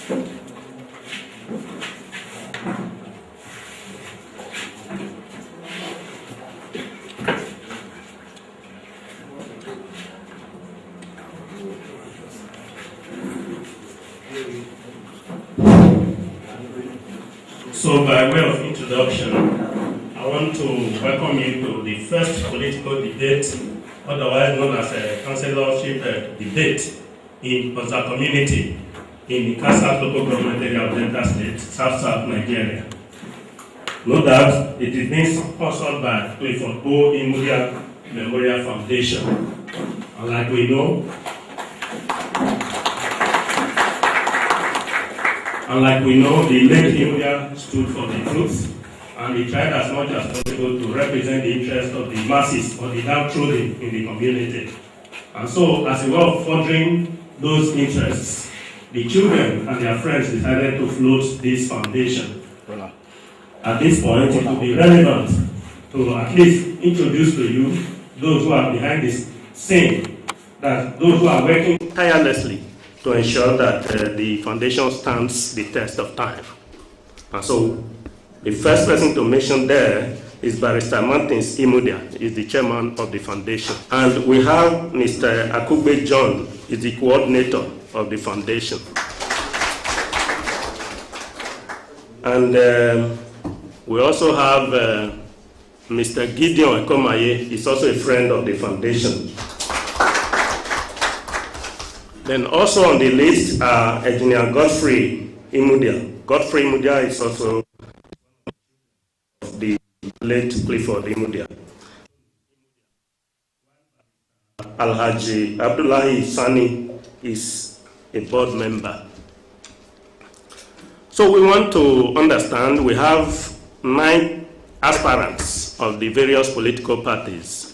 So by way of introduction, I want to welcome you to the first political debate, otherwise known as a councillorship debate in Oza community in the Kasat local government area of Delta State, South Nigeria. No doubt it is being sponsored by Clifford Imudia Memorial Foundation. And like we know, the late Imudia stood for the truth, and he tried as much as possible to represent the interests of the masses or the downtrodden in the community. And so, as a way of furthering those interests, the children and their friends decided to float this foundation. At this point, it will be relevant to at least introduce to you those who are behind this scene, that those who are working tirelessly to ensure that the foundation stands the test of time. And so, the first person to mention there is Barrister Martins Imudia, is the chairman of the foundation. And we have Mr. Akugbe John, is the coordinator of the foundation. And we also have Mr. Gideon Ekomaye, is also a friend of the foundation. Then also on the list are Engineer Godfrey Imudia. Godfrey Imudia is also of the late Clifford Imudia. Alhaji Abdullahi Sani is a board member. So we want to understand, we have 9 aspirants of the various political parties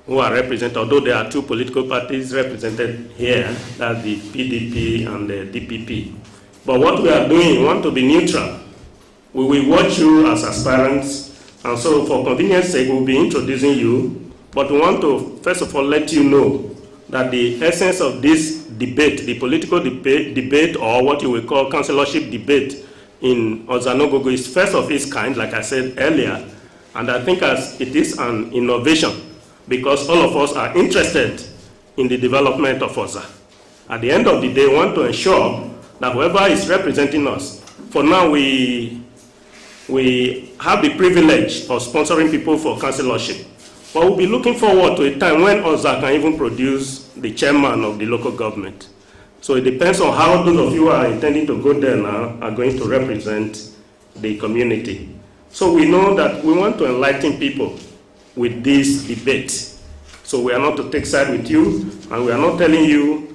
who are represented, although there are 2 political parties represented here, that's the PDP and the DPP. But what we are doing, we want to be neutral. We will watch you as aspirants, and so for convenience sake, we'll be introducing you, but we want to, first of all, let you know that the essence of this debate, the political debate, or what you will call councillorship debate in Oza-Nogogo is first of its kind, like I said earlier, and I think as it is an innovation, because all of us are interested in the development of Oza. At the end of the day, we want to ensure that whoever is representing us, for now we have the privilege of sponsoring people for councillorship, but we'll be looking forward to a time when Oza can even produce the chairman of the local government. So it depends on how those of you who are intending to go there now are going to represent the community. So we know that we want to enlighten people with this debate. So we are not to take side with you, and we are not telling you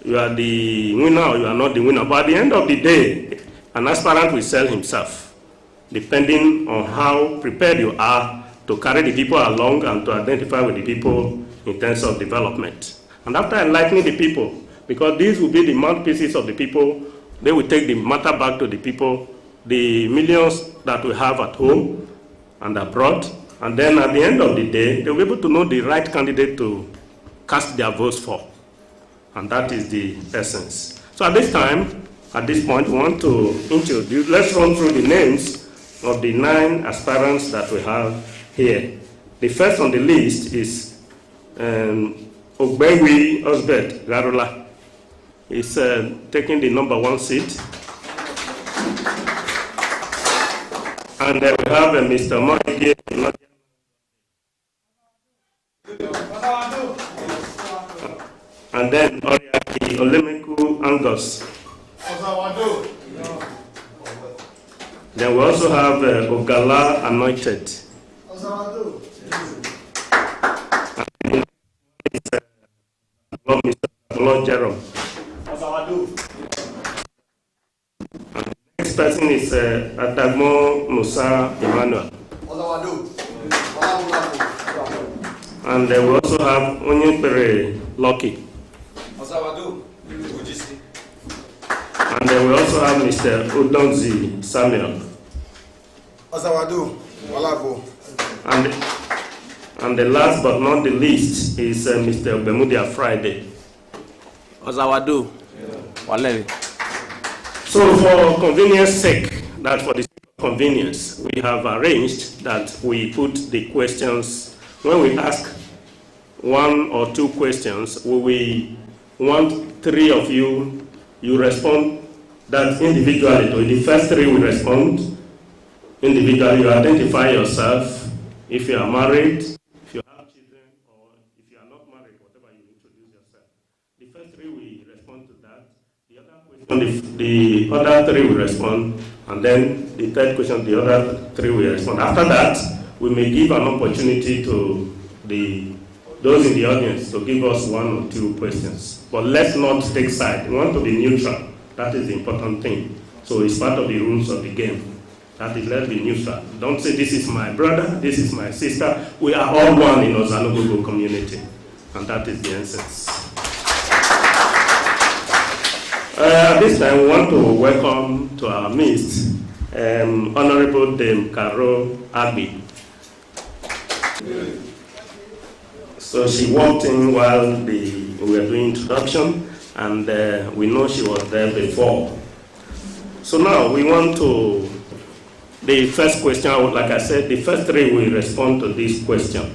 you are the winner or you are not the winner. But at the end of the day, an aspirant will sell himself, depending on how prepared you are to carry the people along and to identify with the people in terms of development. And after enlightening the people, because these will be the mouthpieces of the people, they will take the matter back to the people, the millions that we have at home and abroad. And then at the end of the day, they'll be able to know the right candidate to cast their votes for. And that is the essence. So at this time, at this point, we want to introduce, let's run through the names of the 9 aspirants that we have here. The first on the list is Ogbewi Osbert Garola. He's taking the number 1 seat. And then we have Mr. Morige. And then Oriaki Olemeku Angus. Then we also have Ogala Anointed. And Mr. Lord Jerome. And the next person is Adagmo Musa Emmanuel. And we also have Onyepere Lucky. And then we also have Mr. Udonzi Samuel. And the last but not the least is Mr. Bemudia Friday. Ozawadu. Walevi. So for convenience sake, that for the sake of convenience, we have arranged that we put the questions, when we ask 1 or 2 questions, we want 3 of you respond that individually. To the first 3 we respond individually. You identify yourself, if you are married, if you have children, or if you are not married, whatever, you introduce yourself. The first 3 we respond to that. The other question, the other 3 will respond, and then the third question, the other 3 will respond. After that, we may give an opportunity to those in the audience to give us 1 or 2 questions. But let's not take side. We want to be neutral. That is the important thing. So it's part of the rules of the game. That is, let's be neutral. Don't say this is my brother, this is my sister. We are all one in Oza-Nogogo community. And that is the essence. At this time, we want to welcome to our midst Honorable Dame Caro Agbi. So she walked in while we were doing introduction, and we know she was there before. So now we want to, the first question, like I said, the first 3 will respond to this question.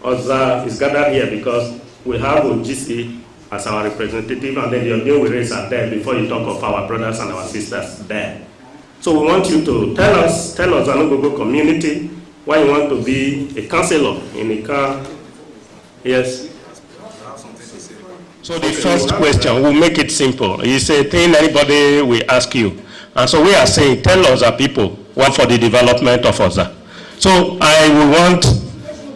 Oza is gathered here because we have OGC as our representative, and then the audience we raise are there before you talk of our brothers and our sisters there. So we want you to tell Oza-Nogogo community why you want to be a councillor in a car. Yes. So the first question, we'll make it simple. It's a thing anybody will ask you. And so we are saying, tell Oza people what for the development of Oza. So I will want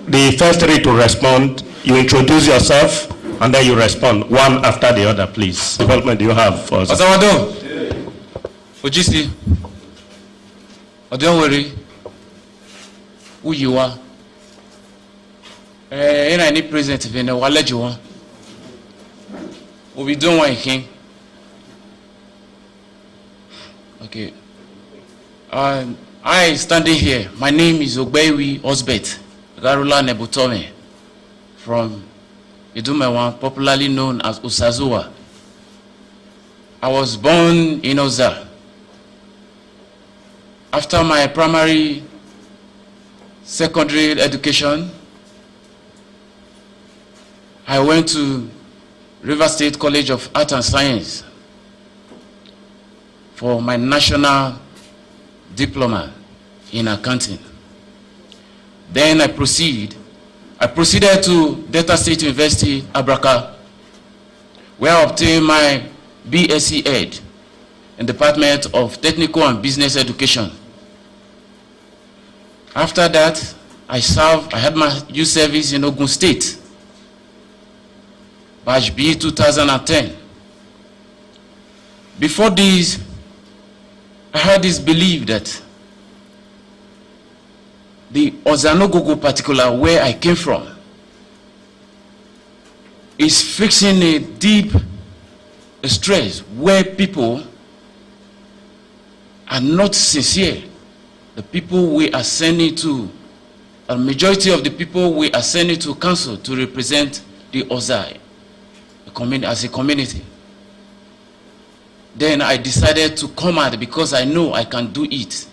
the first 3 to respond. You introduce yourself, and then you respond one after the other, please. Development do you have for Oza? Oza-Wado. OGC. Don't worry. Who you are? Any president in the wallet you want. We don't want him. Okay. I standing here. My name is Ogbewi Osbet Garula Nebutome from Idumewan, popularly known as Usazua. I was born in Oza. After my primary, secondary education, I went to River State College of Art and Science for my national diploma in accounting. Then I proceeded to Delta State University, Abraka, where I obtained my BSc Ed in the Department of Technical and Business Education. After that, I had my youth service in Ogun State, Batch B 2010. Before this, I had this belief that the Oza-Nogogo particular, where I came from, is fixing a deep stress where people are not sincere. The people we are sending to, a majority of the people we are sending to council to represent the Oza as a community. Then I decided to come out because I know I can do it.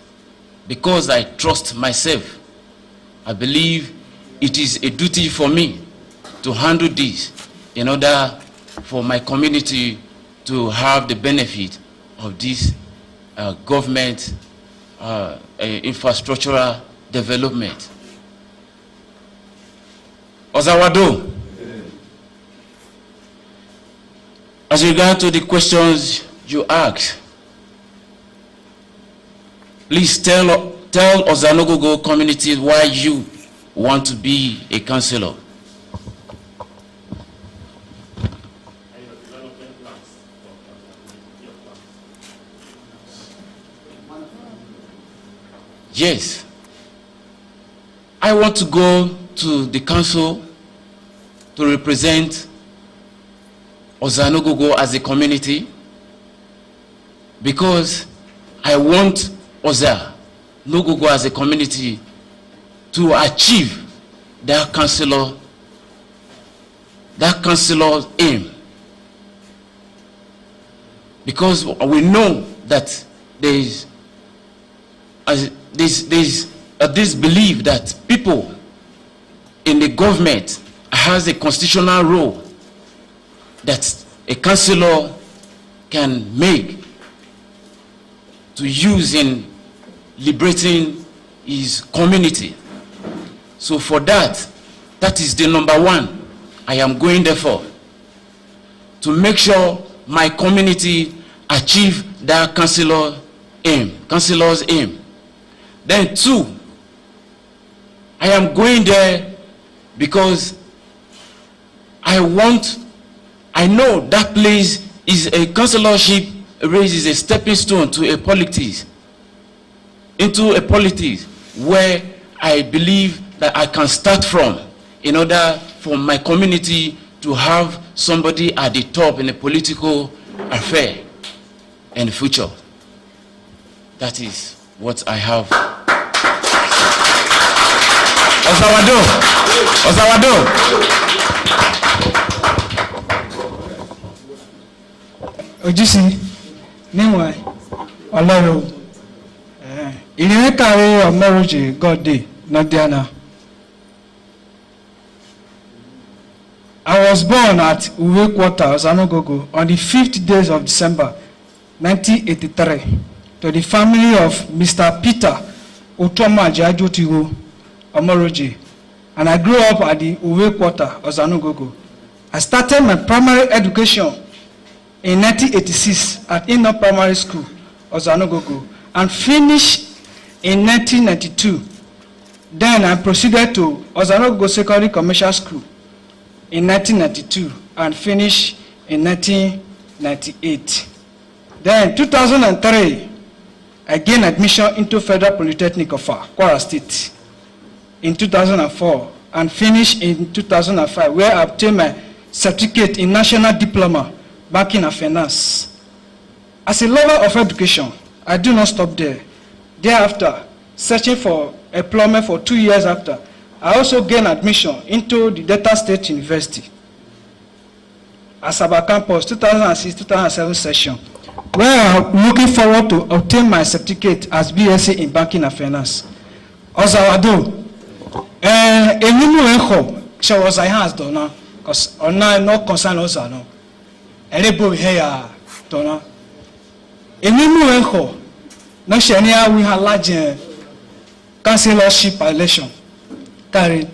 Because I trust myself. I believe it is a duty for me to handle this in order for my community to have the benefit of this government infrastructural development. Oza-Wado, as regard to the questions you asked, please tell Oza-Nogogo community why you want to be a councillor. Yes, I want to go to the council to represent Oza-Nogogo as a community because I want Oza-Nogogo as a community to achieve that councillor's aim. because we know that there's this belief that people in the government has a constitutional role that a councillor can make to use in liberating his community. So for that, that is the number one I am going there for, to make sure my community achieve that councillor's aim. Then two, I am going there because I know that place is a councillorship race is a stepping stone to a politics, into a politics where I believe that I can start from in order for my community to have somebody at the top in a political affair in the future. That is what I have. Ojisi, meanwhile, Oloro, Irinekare of marriage, God day, not Diana. I was born at Uwe Quarter, Oza-Nogogo, on the 5th day of December, 1983, to the family of Mr. Peter Otoma Jajotigo Omoroji, and I grew up at the Uwe Quarter, Oza-Nogogo. I started my primary education in 1986 at Inner Primary School, Oza-Nogogo, and finished in 1992. Then I proceeded to Oza-Nogogo Secondary Commercial School in 1992 and finished in 1998. Then 2003, I gained admission into Federal Polytechnic of Kwara State in 2004 and finished in 2005, where I obtained my certificate in National Diploma Banking and Finance. As a lover of education, I do not stop there. Thereafter, searching for employment for 2 years after, I also gained admission into the Delta State University, Asaba Campus, 2006-2007 session, where I'm looking forward to obtain my certificate as BSc in Banking and Finance. Ozawado, Enimu Enho, she was I has done, because on no concern also no. Elebo here done. Enimu Enho, no shania we have large councillorship election. Carry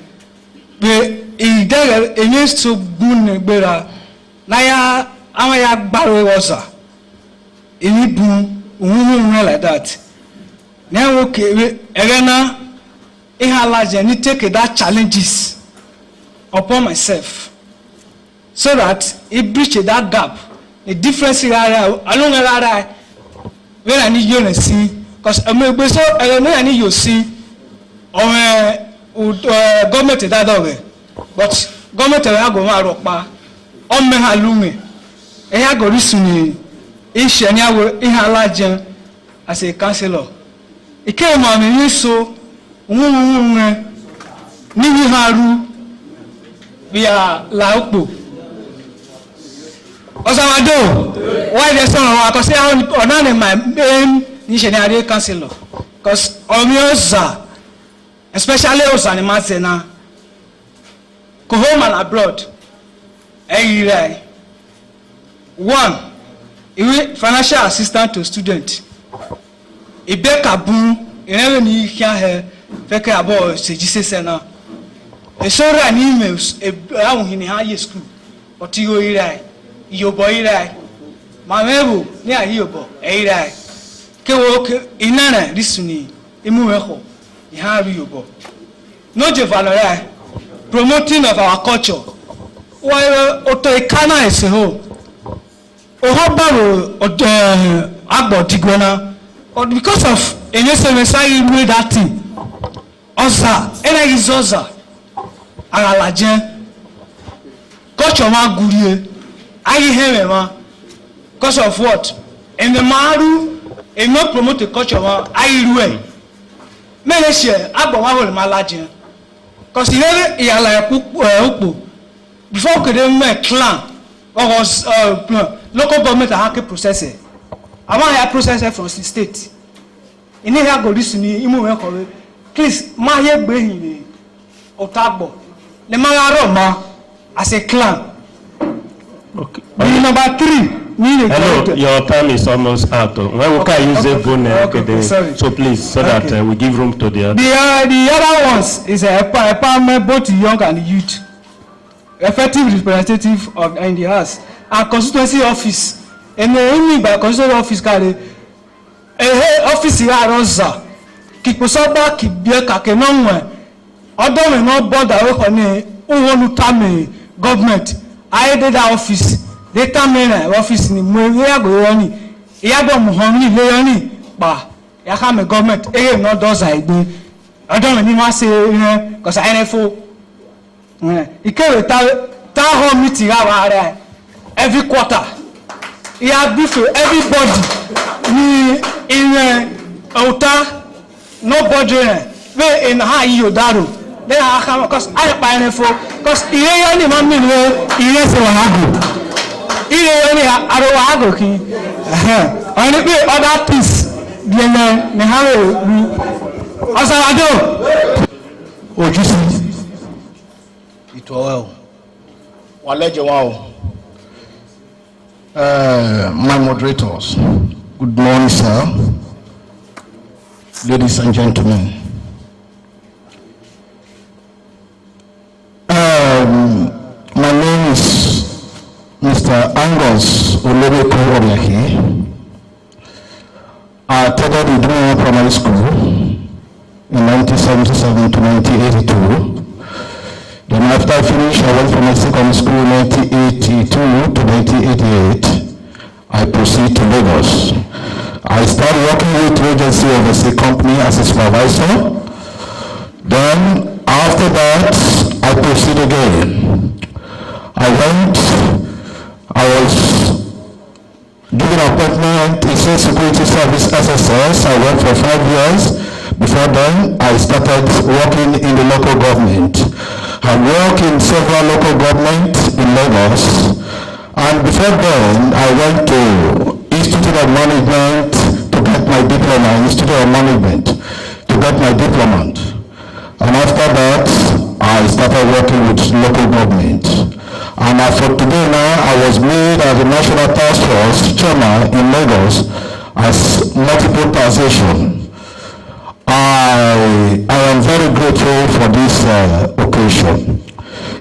the against to boon bera naya amaya barrow water any boom like that. Now okay Elena large and take that challenges upon myself so that it breach that gap, the difference area along area where I need you to see, because I need you to see or government that way, but government will go ma ropa on me halume e go risuni e shania we e halaje as a councillor e ke ma me so nwe ni haru via laopo Ozawado why the son wa ko say onane my ni shania councillor because omioza especially Oza ni Masena, go home and abroad. One, financial assistant to student. Ibeka boom, you never need here, fake about Sejise Sena. A sorry an emails, in high school, but you boy, my mebu, near Yobo, Kewoke, Inana, Risuni, Imueho. No value promoting of our culture. While Otoikana is a whole. Ohabaro Agbo Tigwana, or because of a necessary way that thing. Oza, Ena is Oza, Aralajen, culture ma gurie, I hear ma, because of what? And the Maru, and not promote the culture ma, I way. Many share Abba Malajan. Because he had a before could make clan or was local government are happy processing. I want to process it from the state. In here go this ni imu we call please ma here behin Otagbo. The Magaroma as a clan. Okay. Number 3. Hello, your time is almost out. When we can use the phone, so please, so that we give room to the other. The other ones is a empowerment both young and youth, effective representative of in the house and constituency office. And only by constituency office carry office here Rosa. Kiposoba kibia kakenonwe. Although we not bother with honey, who want to tame government. I did that office. They tell me office ni we are going. Yabo muhoni leoni ba. Yakame government. No does I do. I don't even say because I never. He came town hall meeting every quarter. He had beef with everybody. Ni in outer no budget. We in high you daru. Then I come because I buy for because he only man mean he is a hago. He only hago ki. Only be other piece. Then me have Oza-Nogogo. Oh, you see. It well. My moderators, good morning, sir. Ladies and gentlemen. My name is Mr. Angus Olobeko-Oriahi. I attended the Idumaya Primary School in 1977 to 1982. Then after I finished, I went for my secondary school in 1982 to 1988. I proceeded to Lagos. I started working with agency overseas company as a supervisor. Then after that, I proceeded again. I was given appointment in State Security Service SSS. I worked for 5 years. Before then, I started working in the local government. I worked in several local governments in Lagos. And before then, I went to Institute of Management to get my diploma, Institute of Management to get my diploma. And after that, I started working with local government. And for today now, I was made as the National Task Force Chairman in Lagos as multiple taxation. I am very grateful for this occasion.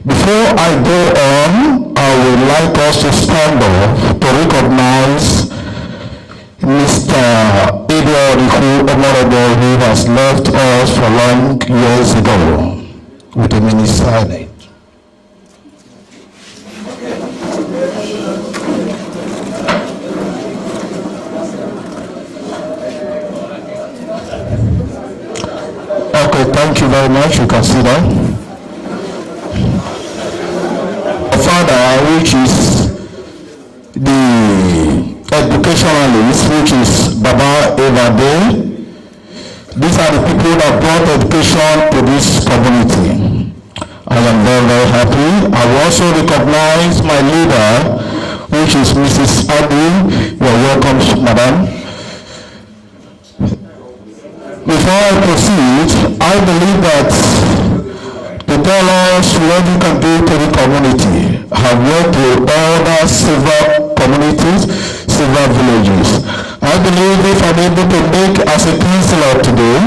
Before I go on, I would like us to stand up to recognize Mr. Imudia, who has left us for long years ago with a mini silence. Okay, thank you very much. You can sit down. Father, which is the educationalist, which is Baba Evade. These are the people that brought education to this community. I am very, very happy. I will also recognize my leader, which is Mrs. Adi. You are welcome, madam. Before I proceed, I believe that to tell us what we can do to the community. I have worked with other several communities, several villages. I believe if I'm able to make as a councillor today,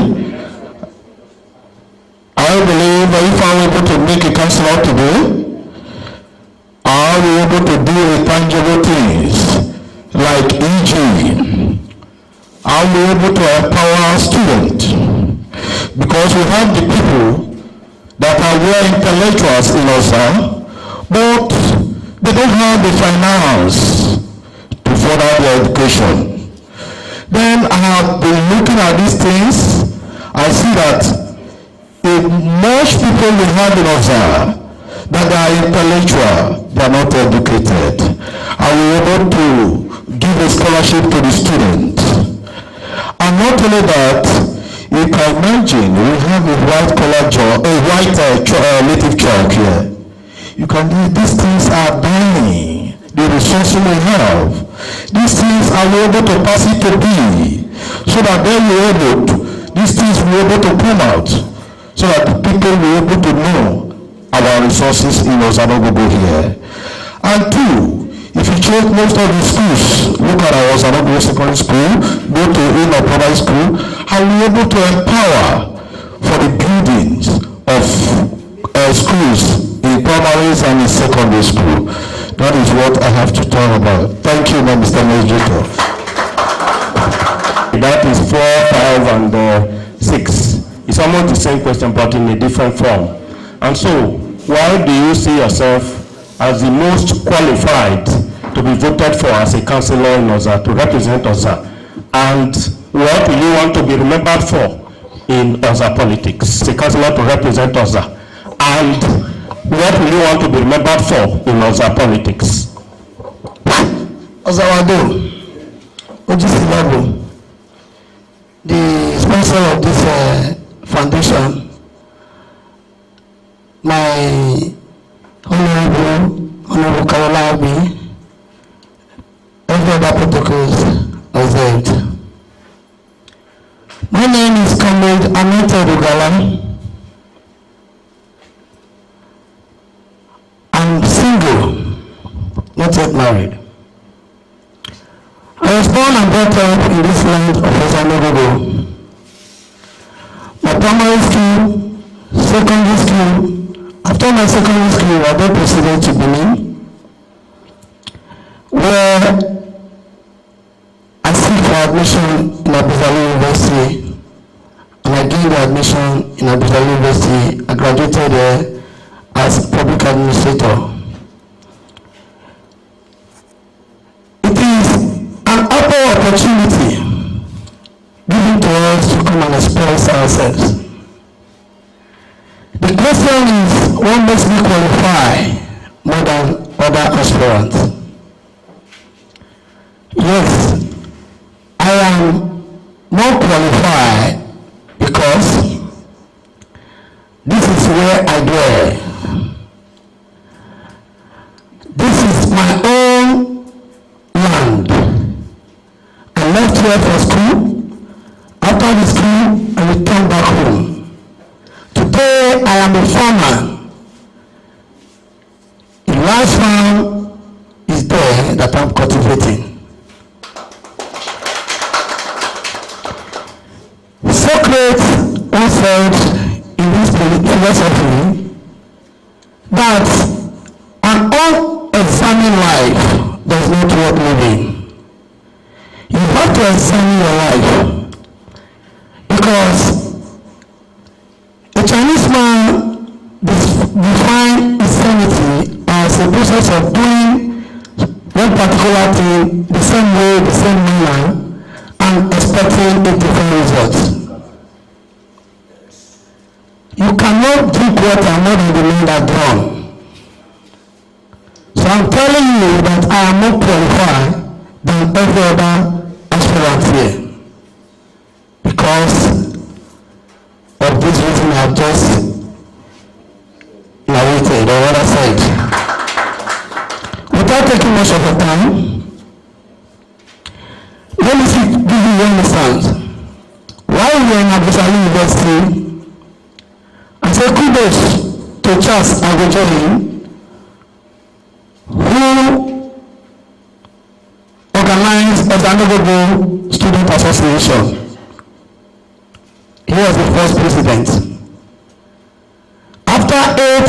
I believe if I'm able to make a councillor today, I'll be able to do tangible things like EG. I'll be able to empower students because we have the people that are very intellectuals in Oza, but they don't have the finance to further their education. Then I have been looking at these things. I see that if most people we have in Oza that are intellectual, they are not educated. I will be able to give a scholarship to the students. And not only that, you can imagine we have a white collar job, a white native chalk here. You can do these things are dying. The the resources we have. These things are we able to pass it to be, so that then we're able to, these things we're able to come out, so that the people will be able to know our resources in Oza-Nogogo here. And two, if you check most of the schools, look at our Oza-Nogogo secondary school, go to Ino primary school, how we able to empower for the buildings of schools in primaries and in secondary school. That is what I have to talk about. Thank you, Mr. Moderator. That is 4, 5, and 6. It's almost the same question, but in a different form. And so, why do you see yourself as the most qualified to be voted for as a councillor in Oza, to represent Oza? And what do you want to be remembered for in Oza politics? A councillor to represent Oza. And what will you want to be remembered for in Oza politics? Oza-Wado, Ojisilabu, the sponsor of this foundation, my Honorable Karolabi, every other protocols observed. My name is Comrade Anita Rugala. I'm single, not yet married. I was born and brought up in this land of Oza-Nogogo. My primary school, secondary school. After my secondary school, I then proceeded to Benin, where I seek for admission in Abuzali University, and I gained admission in Abuzali University. I graduated there as public administrator. It is an ample opportunity given to us to come and express ourselves. The question is, what makes me qualify more than other aspirants? Yes, I am more qualified because this is where I dwell. This is my own land. I left here for school. After the school, I returned back home. Today, I am a farmer. A large farm is there that I'm cultivating. Socrates once said in this philosophy that an unexamined life does not worth living. You have to examine your life, because a Chinese man defines insanity as a process of doing one particular thing the same way, the same manner, and expecting a different result. You cannot drink water more than the men that drown. So I'm telling you that I am more qualified than every other aspirant here, because of this reason I have just narrated or what I said. Without taking much of the time, let me give you one instance. While we were in Abuzali University, I say kudos to Charles Agojoli, who organized Oza-Nogogo Student Association. He was the first president. After 8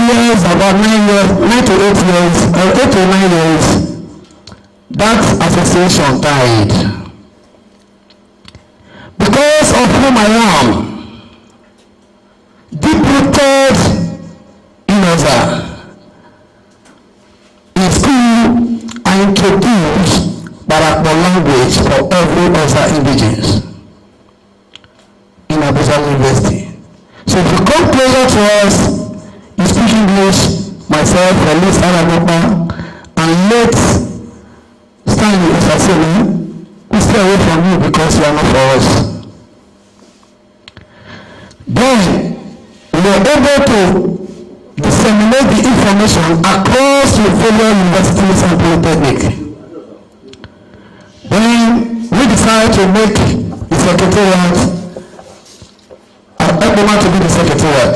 years, about 9 to 8 years, or 8 to 9 years, that association died. Because of whom I am, deep-rooted in Oza, in school, I introduced Barakbo language for every Oza indigene in Abuzali University. So if you come closer to us, you speak English, myself, Felice Aragopa, and let Stanley Osasene, we stay away from you because you are not for us. Then we were able to decide disseminate the information across the various universities and polytechnics. Then we decided to make the secretariat, to be the secretariat.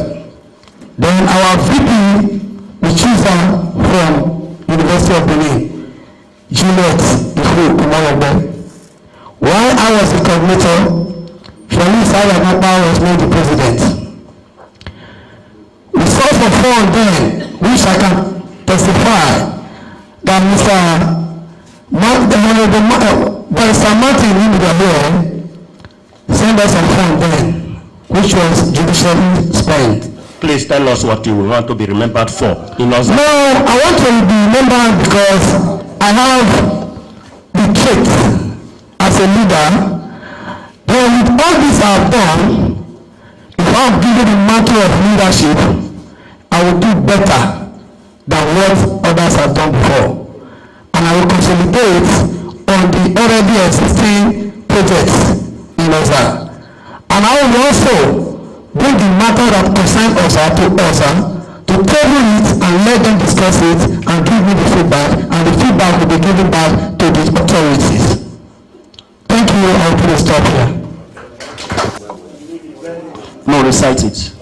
Then our VP, we choose her from University of Benin, Juliet Ihu. While I was the coordinator, Felice Ayamapa was made the president. We saw for fun then, which I can testify, that Mr. Martin Imudia here sent us a fund then, which was judicially spent. Please tell us what you want to be remembered for in Oza. No, I want to be remembered because I have the trait as a leader. Then with all this I have done, if I am given the mantle of leadership, I will do better than what others have done before. And I will consolidate on the already existing projects in Oza. And I will also bring the matter that concerns Oza to table it and let them discuss it and give me the feedback, and the feedback will be given back to the authorities. Thank you. I will put a stop here. No, recite it.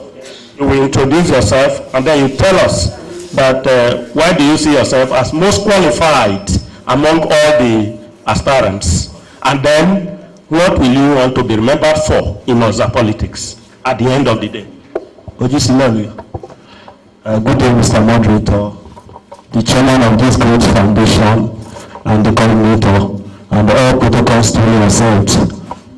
You will introduce yourself and then you tell us that why do you see yourself as most qualified among all the aspirants, and then what will you want to be remembered for in Oza politics at the end of the day? Good day, Mr. Moderator, the chairman of this great foundation, and the coordinator, and all protocols to yourselves.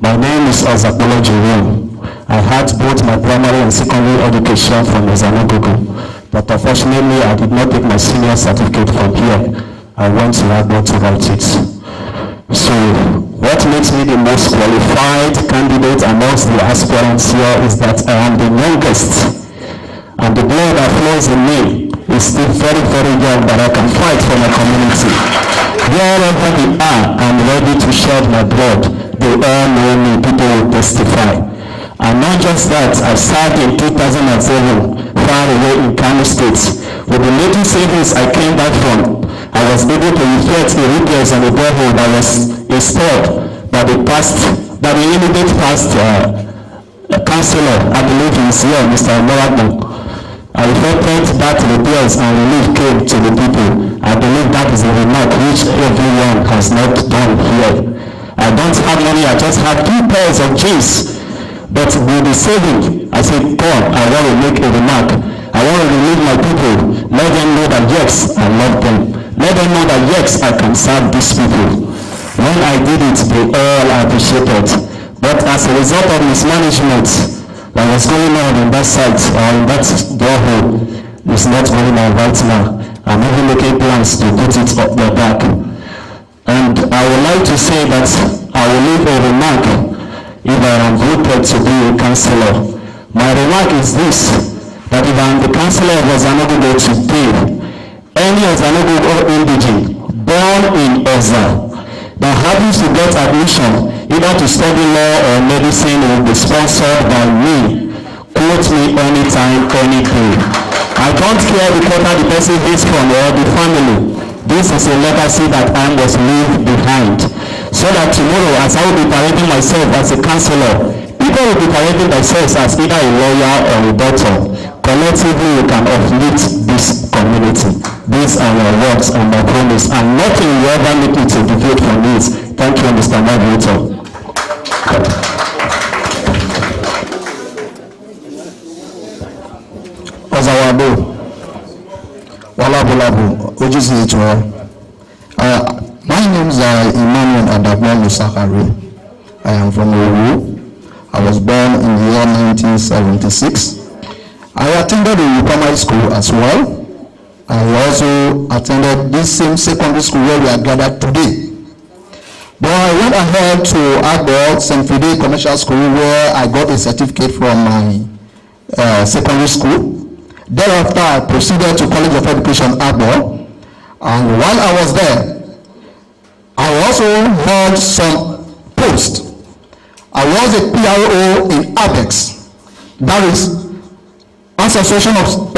My name is Oza-Nogogo. I had both my primary and secondary education from Oza-Nogogo, but unfortunately I did not take my senior certificate from here. I went to Agbo to write it. So, what makes me the most qualified candidate amongst the aspirants here is that I am the youngest, and the blood that flows in me is still very, very young, but I can fight for my community. Wherever they are, I'm ready to shed my blood. They all know me, people will testify. And not just that, I served in 2007, far away in Kano State. With the little savings I came back from, I was able to effect the repairs on the borehole that was installed by the immediate past councillor, I believe he's here, Mr. Oza-Nogogo. I effected that repairs and relief came to the people. I believe that is a remark which everyone has not done here. I don't have money, I just have 2 pairs of jeans. But with the saving, I said, come, I want to make a remark. I want to relieve my people. Let them know that yes, I love them. Let them know that yes, I can serve these people. When I did it, they all appreciated. But as a result of mismanagement that was going on in that site or in that borehole, it's not going on right now. I'm even making plans to put it up the back. And I would like to say that I will leave a remark if I am voted to be a councillor. My remark is this, that if I am the councillor of Oza-Nogogo today, any Oza-Nogogo indigene born in Oza that happens to get admission either to study law or medicine will be sponsored by me. Quote me anytime, any day. I don't care the quarter the person is from or the family. This is a legacy that I must leave behind. So that tomorrow, as I will be parading myself as a councillor, people will be parading themselves as either a lawyer or a doctor. Collectively, we can uplift this community. These are my words and my promise, and nothing will ever make me to deviate from this. Thank you, Mr. Moderator. Ozawabo, Walabulabu, Ojisi. My name is Emmanuel Adagbo Musakari. I am from Owu. I was born in the year 1976. I attended a primary school as well. I also attended this same secondary school where we are gathered today. But I went ahead to Agbo St. Fide Commercial School where I got a certificate from my secondary school. Thereafter, I proceeded to College of Education Agbo. And while I was there, I also held some posts. I was a PRO in ABEX, that is Association of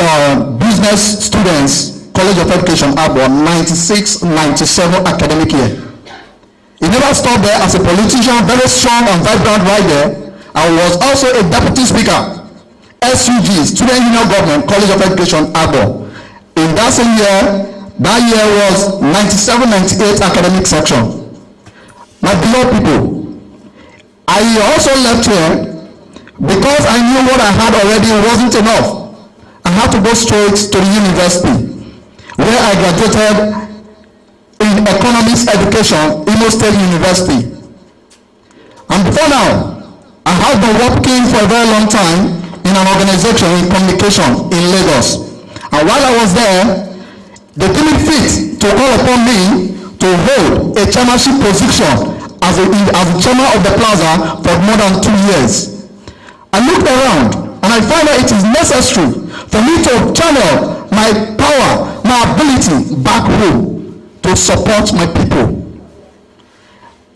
Business business students, College of Education, Abo, 96-97 academic year. He never stopped there as a politician, very strong and vibrant right there, and was also a deputy speaker, SUG, Student Union Government, College of Education, Abo. In that same year, that year was 97-98 academic section. My beloved people, I also left here because I knew what I had already wasn't enough. I had to go straight to the university, where I graduated in economics education, Imo State University. And before now, I have been working for a very long time in an organization in communication in Lagos. And while I was there, they deemed fit to call upon me to hold a chairmanship position as the chairman of the plaza for more than 2 years. I looked around and I found that it is necessary for me to channel my power, my ability back home to support my people.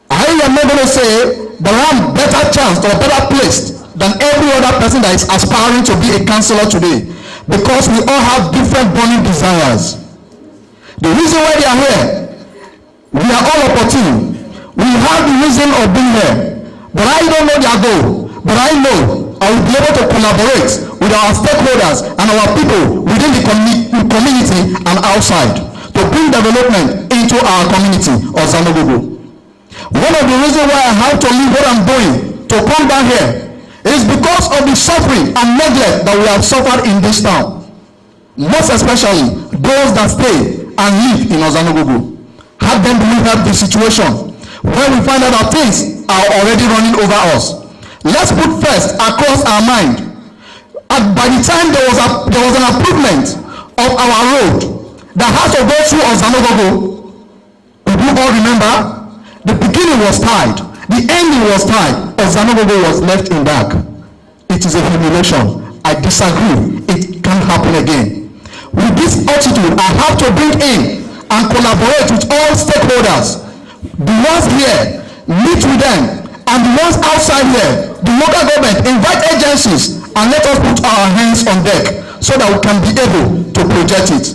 I am not going to say there are better chance or better placed than every other person that is aspiring to be a councillor today, because we all have different burning desires. The reason why they are here, we are all opportune. We have the reason of being here, but I don't know their goal. But I know I will be able to collaborate with our stakeholders and our people within the community and outside to bring development into our community, Oza-Nogogo. One of the reasons why I have to leave what I'm doing to come down here is because of the suffering and neglect that we have suffered in this town. Most especially those that stay and live in Oza-Nogogo. Have them believe that the situation when we find out that things are already running over us. Let's put first across our mind. And by the time there was an improvement of our road that has to go through Oza-Nogogo, you all remember, the beginning was tied, the ending was tied, Oza-Nogogo was left in dark. It is a humiliation. I disagree. It can't happen again. With this attitude, I have to bring in and collaborate with all stakeholders. The ones here, meet with them, and the ones outside here, the local government, invite agencies, and let us put our hands on deck so that we can be able to project it.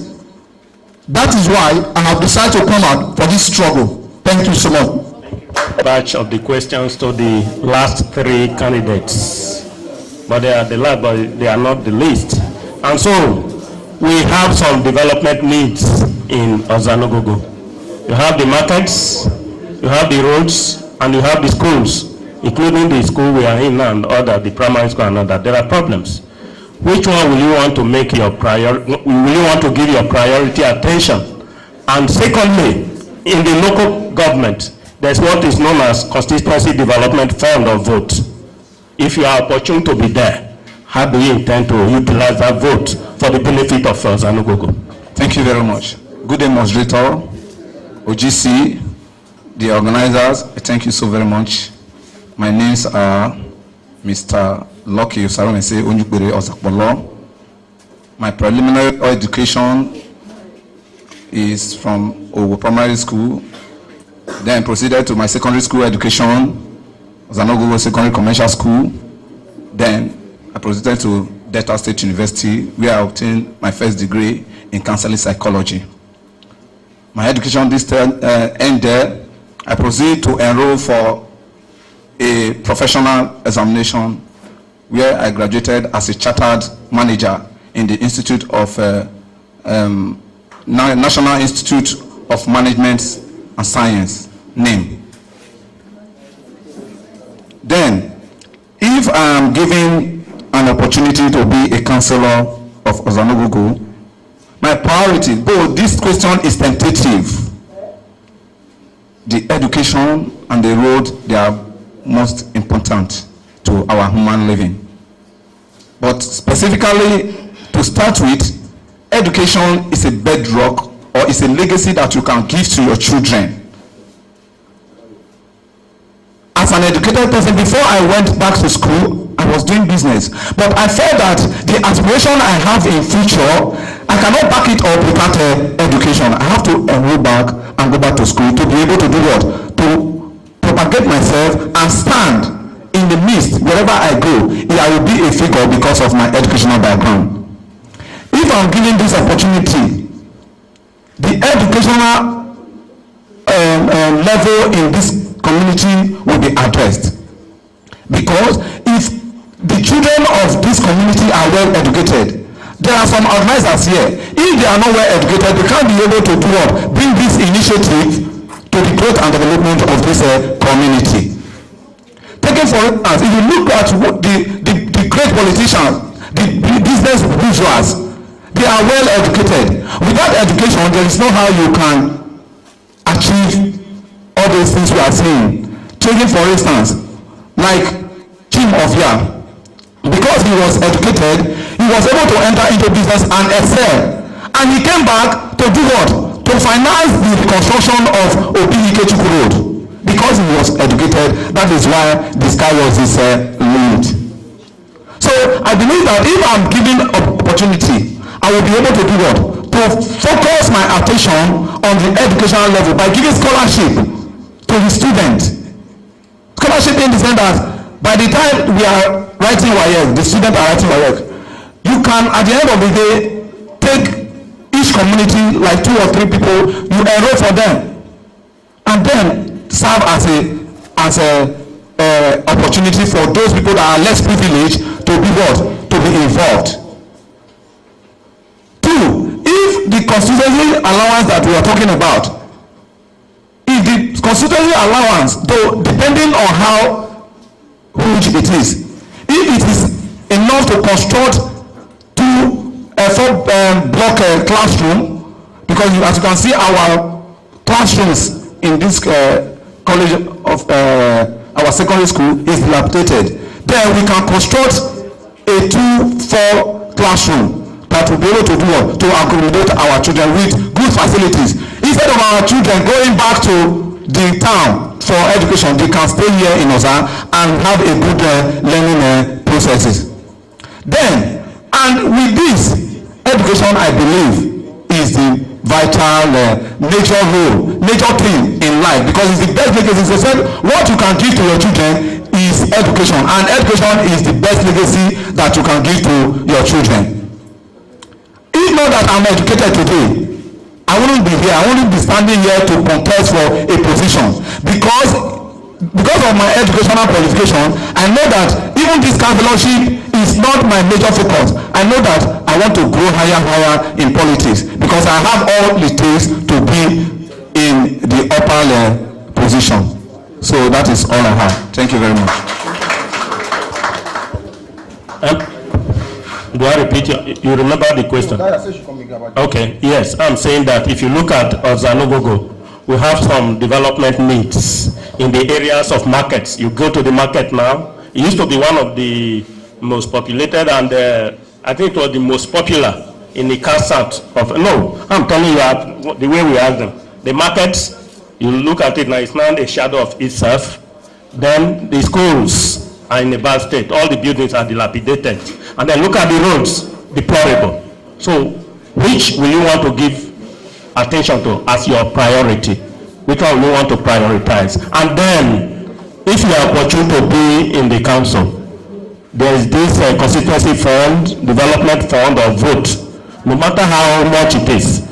That is why I have decided to come out for this struggle. Thank you so much. Batch of the questions to the last three candidates, but they are the last, but they are not the least. And so we have some development needs in Oza-Nogogo. You have the markets, you have the roads, and you have the schools, including the school we are in and other, the primary school and other. There are problems. Which one will you want to make your priority? Will you want to give your priority attention? And secondly, in the local government, there's what is known as Constituency Development Fund or vote. If you are opportune to be there, how do you intend to utilize that vote for the benefit of Oza-Nogogo? Thank you very much. Good day, moderator, OGC, the organizers. Thank you so very much. My names are Mr. Lucky Usaromese Onyukbere Ozakpolo. My preliminary education is from Owo Primary School. Then proceeded to my secondary school education, Oza-Nogogo Secondary Commercial School. Then I proceeded to Delta State University, where I obtained my first degree in counseling psychology. My education this term ended. I proceeded to enroll for a professional examination, where I graduated as a chartered manager in the Institute of National Institute of Management and Science, NAME. Then, if I am given an opportunity to be a councillor of Oza-Nogogo, my priority, though this question is tentative, the education and the road, they are most important to our human living. But specifically, to start with, education is a bedrock or is a legacy that you can give to your children. As an educated person, before I went back to school, I was doing business. But I felt that the aspiration I have in future, I cannot back it up without education. I have to enroll back and go back to school to be able to do what? To propagate myself and stand in the midst wherever I go. I will be a figure because of my educational background. If if I'm given this opportunity, the educational level in this community will be addressed. Because if the children of this community are well educated, there are some organizers here, if they are not well educated, they can't be able to do what? Bring this initiative to the growth and development of this community. Taking for instance, if you look at the great politicians, the business bourgeois, they are well educated. Without education, there is no how you can achieve all those things we are saying. Taking for instance, like Jim Ovia, because he was educated, he was able to enter into business and excel. And he came back to do what? To finance the reconstruction of Obi-Ikechukwu Road. Because he was educated, that is why the sky was his limit. So I believe that if I'm given opportunity, I will be able to do what? To focus my attention on the educational level by giving scholarship to the student. Scholarship in the sense that by the time we are writing WAEC, the students are writing WAEC, you can at the end of the day take each community like 2 or 3 people, you enroll for them, and then serve as a opportunity for those people that are less privileged to be what? To be involved. 2, if the constituency allowance that we are talking about, if the constituency allowance, though depending on how huge it is, if it is enough to construct 4 block classroom, because as you can see, our classrooms in this college of our secondary school is dilapidated. Then we can construct a 2-4 classroom that will be able to do what? To accommodate our children with good facilities. Instead of our children going back to the town for education, they can stay here in Oza and have a good learning processes. Then, and with this, education, I believe, is the vital major thing in life, because it's the best legacy. So said, what you can give to your children is education, and education is the best legacy that you can give to your children. If not that I'm educated today, I wouldn't be here. I wouldn't be standing here to contest for a position, because of my educational qualification. I know that even this councillorship is not my major focus. I know that I want to grow higher in politics, because I have all it takes to be in the upper position. So that is all I have. Thank you very much. Do I repeat? You remember the question? Okay, yes. I'm saying that if you look at Oza-Nogogo, we have some development needs in the areas of markets. You go to the market now. It used to be one of the most populated, and I think it was the most popular in the south of. No, I'm telling you the way we have them. The markets, you look at it now, it's not a shadow of itself. Then the schools are in a bad state. All the buildings are dilapidated. And then look at the roads, deplorable. So, which will you want to give attention to as your priority? Which one will you want to prioritize? And then, if you are opportune to be in the council, there is this constituency fund, development fund, or vote. No matter how much it is,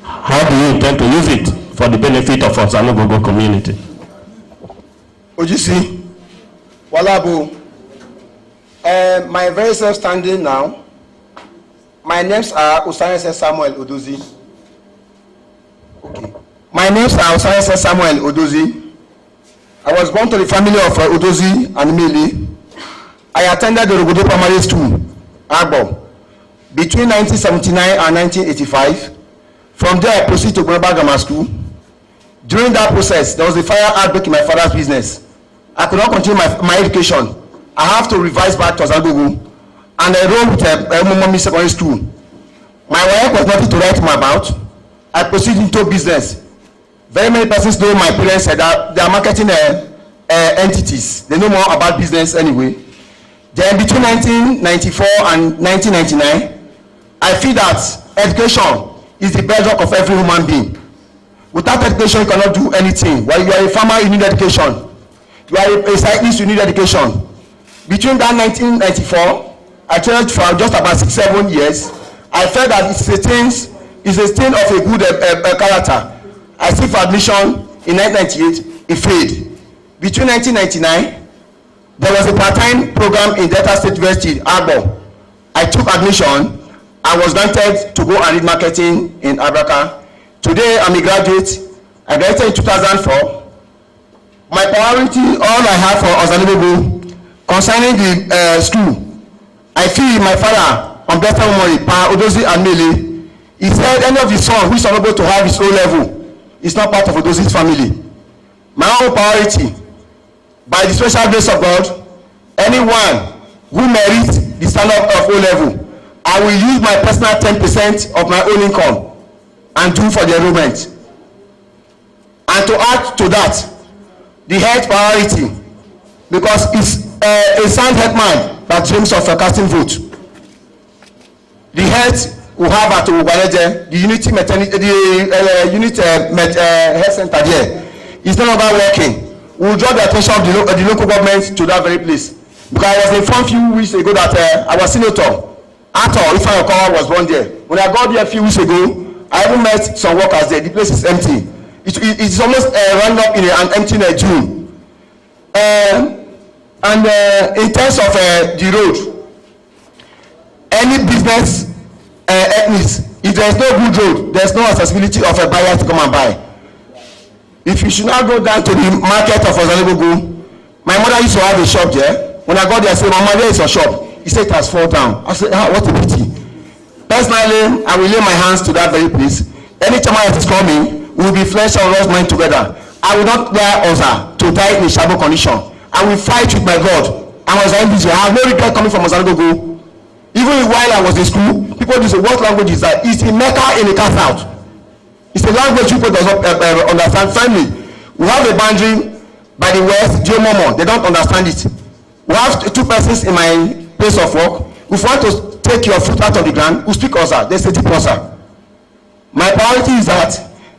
how do you intend to use it for the benefit of Oza-Nogogo community? OGC, Walabu, my very self-standing now, my names are Oza-Nogogo Samuel Odozi. Okay. My names are Oza-Nogogo Samuel Odozi. I was born to the family of Odozi and Mili. I attended the Rogodo Primary School, Agbo, between 1979 and 1985. From there, I proceeded to Global Grammar School. During that process, there was a fire outbreak in my father's business. I could not continue my education. I have to revise back to Oza-Nogogo, and I enrolled with Mommy Secondary School. My work was nothing to write home about. I proceeded into business. Very many persons know my parents said that they are marketing entities. They know more about business anyway. Then between 1994 and 1999, I feel that education is the bedrock of every human being. Without education, you cannot do anything. While you are a farmer, you need education. You are a cyclist, you need education. Between that 1994, I trained for just about 6-7 years. I felt that it's a stain of a good character. I seek for admission in 1998. It failed. Between 1999, there was a part-time program in Delta State University, Agbo. I took admission. I was granted to go and read marketing in Abraka. Today, I'm a graduate. I graduated in 2004. My priority, all I have for Oza-Nogogo, concerning the school, I feel my father, on better memory, Pa Odozi and Mele, he said any of his sons who is unable to have his own level is not part of Odozi's family. My own priority, by the special grace of God, anyone who merits the standard of O level, I will use my personal 10% of my own income and do for the enrollment. And to add to that, the health priority, because it's a sound health man that dreams of casting vote. The health we have at Ugwaleje, the unity maternity, health center there, is no longer working. We will draw the attention of the local government to that very place. Because I was informed a few weeks ago that our senator, Ato Ifeanyi was born there. When I got there a few weeks ago, I even met some workers there. The place is empty. It's almost run up in an empty June. And in terms of the road, any business ethnics, if there is no good road, there is no accessibility of a buyer to come and buy. If you should not go down to the market of Oza-Nogogo, my mother used to have a shop there. When I got there, I said, Mama, there is a shop. He said it has fallen down. I said, what a pity. Personally, I will lay my hands to that very place. Anytime it is coming, we will be flesh and rose mind together. I will not allow Oza to die in a shambles condition. I will fight with my God. I was ambitious. I have no regret coming from Oza-Nogogo. Even while I was in school, people used to say, what language is that? It's a Mecca in a cast out. It's a language people does not understand. Finally, we have a boundary by the west, Jomomo. They don't understand it. We have two persons in my place of work. If you want to take your foot out of the ground, we speak Oza. They say Oza. My priority is that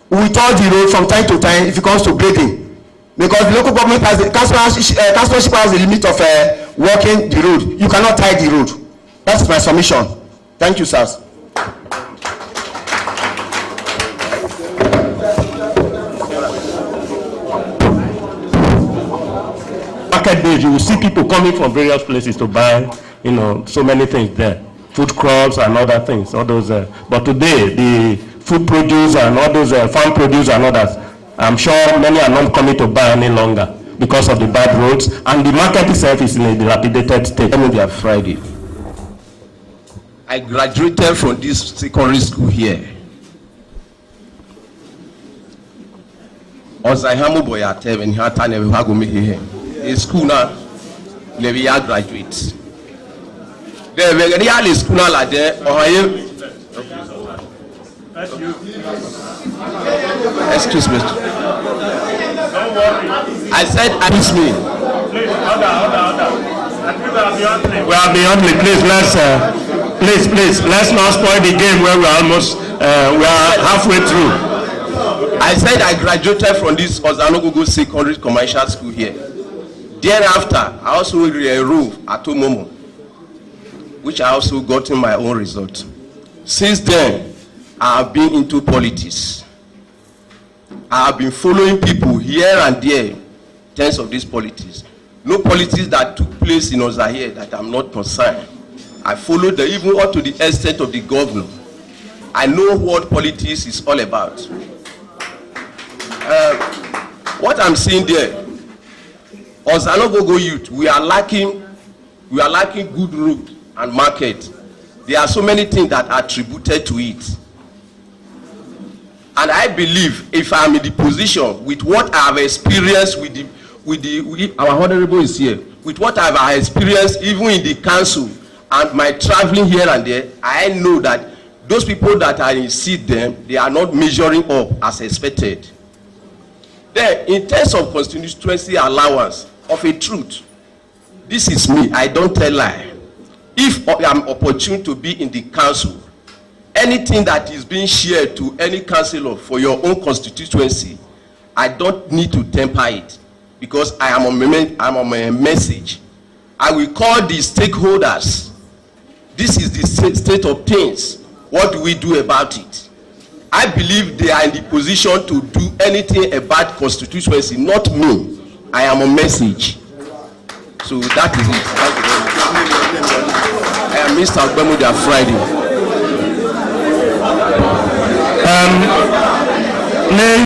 we tour the road from time to time if it comes to grading. Because the local government has councillorship has a limit of working the road. You cannot tie the road. That's my submission. Thank you, sirs. Market days, you will see people coming from various places to buy, so many things there, food crops and other things, all those. But today, the food produce and all those farm produce and others, I'm sure many are not coming to buy any longer because of the bad roads, and the market itself is in a dilapidated state. Friday, I graduated from this secondary school here. Oza-Hamu Boyate and Hata Nevago here. In school now, we are graduates. There were really school now like that. Excuse me. I said, excuse me. We are beyond the please, please, let's not spoil the game where we are almost, we are halfway through. I said I graduated from this Oza-Nogogo Secondary Commercial School here. Thereafter, I also enrolled at Omomo, which I also got in my own result. Since then, I have been into politics. I have been following people here and there in terms of this politics. No politics that took place in Oza here that I'm not concerned. I followed even up to the extent of the governor. I know what politics is all about. What I'm seeing there, Oza-Nogogo youth, we are lacking good road and market. There are so many things that are attributed to it. And I believe if I'm in the position with what I have experienced with our honorable is here, with what I have experienced even in the council and my traveling here and there, I know that those people that are in seat them, they are not measuring up as expected. Then, in terms of constituency allowance, of a truth, this is me, I don't tell lie. If I'm opportune to be in the council, anything that is being shared to any councillor for your own constituency, I don't need to temper it because I am on my message. I will call the stakeholders. This is the state of things. What do we do about it? I believe they are in the position to do anything about constituency, not me. I am a message. So that is it. Thank you very much. I am Mr. Imudia Friday.